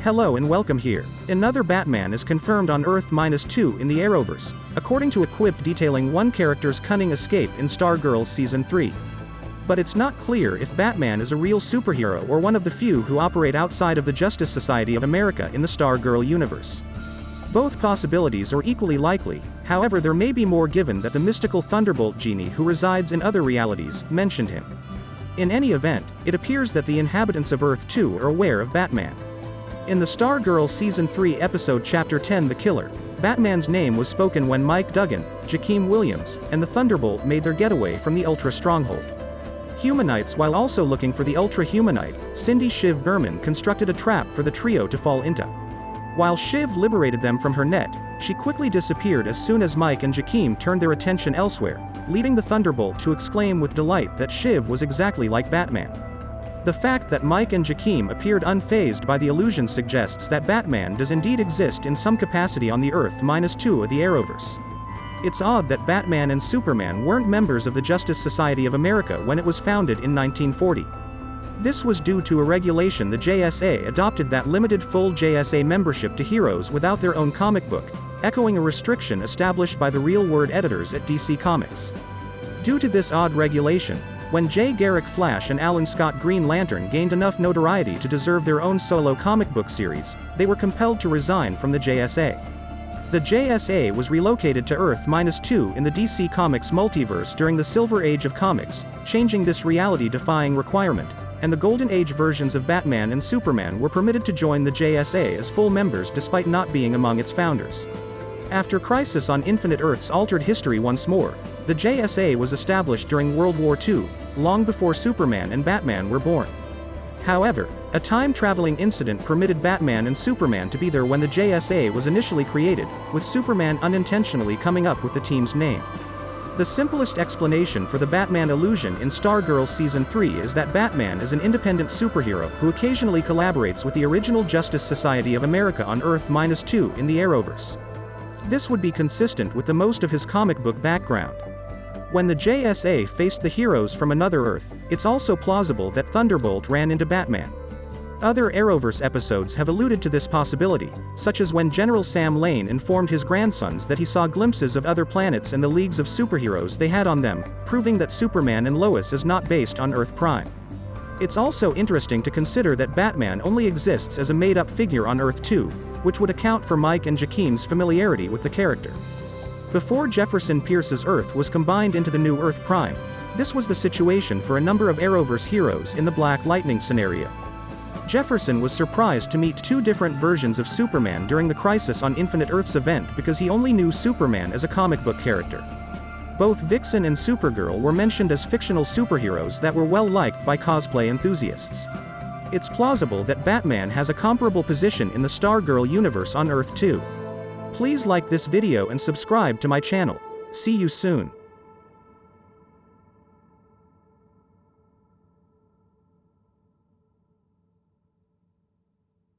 Hello and welcome here. Another Batman is confirmed on Earth-2 in the Arrowverse, according to a quip detailing one character's cunning escape in Stargirl Season 3. But it's not clear if Batman is a real superhero or one of the few who operate outside of the Justice Society of America in the Stargirl universe. Both possibilities are equally likely, however there may be more given that the mystical Thunderbolt genie who resides in other realities mentioned him. In any event, it appears that the inhabitants of Earth-2 are aware of Batman. In the Stargirl Season 3 episode Chapter 10 The Killer, Batman's name was spoken when Mike Duggan, Jakeem Williams, and the Thunderbolt made their getaway from the Ultra Stronghold. Humanites. While also looking for the Ultra Humanite, Cindy Shiv Berman constructed a trap for the trio to fall into. While Shiv liberated them from her net, she quickly disappeared as soon as Mike and Jakeem turned their attention elsewhere, leaving the Thunderbolt to exclaim with delight that Shiv was exactly like Batman. The fact that Mike and Jakeem appeared unfazed by the illusion suggests that Batman does indeed exist in some capacity on the Earth-2 of the Arrowverse. It's odd that Batman and Superman weren't members of the Justice Society of America when it was founded in 1940. This was due to a regulation the JSA adopted that limited full JSA membership to heroes without their own comic book, echoing a restriction established by the real-world editors at DC Comics. Due to this odd regulation, when Jay Garrick Flash and Alan Scott Green Lantern gained enough notoriety to deserve their own solo comic book series, they were compelled to resign from the JSA. The JSA was relocated to Earth-2 in the DC Comics multiverse during the Silver Age of comics, changing this reality-defying requirement, and the Golden Age versions of Batman and Superman were permitted to join the JSA as full members despite not being among its founders. After Crisis on Infinite Earths altered history once more, the JSA was established during World War II, long before Superman and Batman were born. However, a time-traveling incident permitted Batman and Superman to be there when the JSA was initially created, with Superman unintentionally coming up with the team's name. The simplest explanation for the Batman illusion in Stargirl Season 3 is that Batman is an independent superhero who occasionally collaborates with the original Justice Society of America on Earth-2 in the Arrowverse. This would be consistent with the most of his comic book background. When the JSA faced the heroes from another Earth, it's also plausible that Thunderbolt ran into Batman. Other Arrowverse episodes have alluded to this possibility, such as when General Sam Lane informed his grandsons that he saw glimpses of other planets and the leagues of superheroes they had on them, proving that Superman and Lois is not based on Earth Prime. It's also interesting to consider that Batman only exists as a made-up figure on Earth-2, which would account for Mike and Jakeem's familiarity with the character. Before Jefferson Pierce's Earth was combined into the new Earth Prime, this was the situation for a number of Arrowverse heroes in the Black Lightning scenario. Jefferson was surprised to meet two different versions of Superman during the Crisis on Infinite Earths event because he only knew Superman as a comic book character. Both Vixen and Supergirl were mentioned as fictional superheroes that were well liked by cosplay enthusiasts. It's plausible that Batman has a comparable position in the Stargirl universe on Earth-2. Please like this video and subscribe to my channel. See you soon.